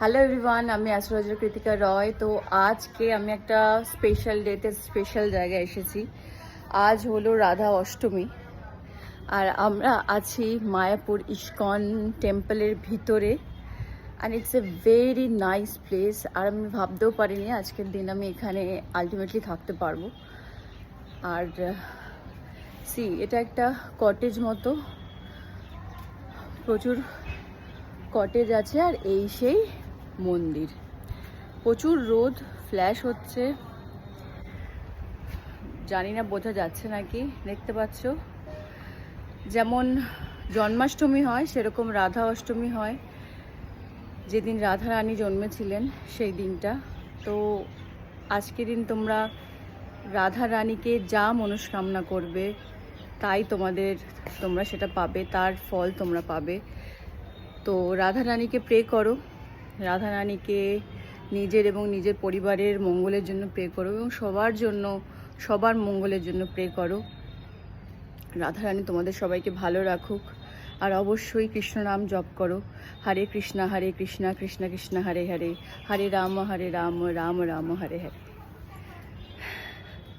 Hello everyone, আমি astrologer Krittika রয়। তো আজকে আমি একটা স্পেশাল ডেতে স্পেশাল জায়গায় এসেছি। আজ হলো রাধা অষ্টমী, আর আমরা আছি মায়াপুর ইস্কন টেম্পলের ভিতরে। And it's a very nice place. আর আমি ভাবতেও পারিনি আজকের দিন আমি এখানে আলটিমেটলি থাকতে পারবো। আর এটা একটা কটেজ মতো, প্রচুর কটেজ আছে, আর এই সেই মন্দির। প্রচুর রোদ ফ্ল্যাশ হচ্ছে, জানি না বোঝা যাচ্ছে নাকি। দেখতে পাচ্ছ যেমন জন্মাষ্টমী হয় সেরকম রাধা অষ্টমী হয়, যেদিন রাধা রানী জন্মেছিলেন সেই দিনটা। তো আজকের দিন তোমরা রাধা রানীকে যা মনস্কামনা করবে তাই তোমরা সেটা পাবে, তার ফল তোমরা পাবে। তো রাধা রানীকে প্রে করো, রাধা রানীকে নিজের এবং নিজের পরিবারের মঙ্গলের জন্য প্রে করো, এবং সবার মঙ্গলের জন্য প্রে করো। রাধা রানী তোমাদের সবাইকে ভালো রাখুক। আর অবশ্যই কৃষ্ণ নাম জপ করো। হরে কৃষ্ণ কৃষ্ণ কৃষ্ণ হরে হরে, হরে রাম রাম রাম হরে হরে।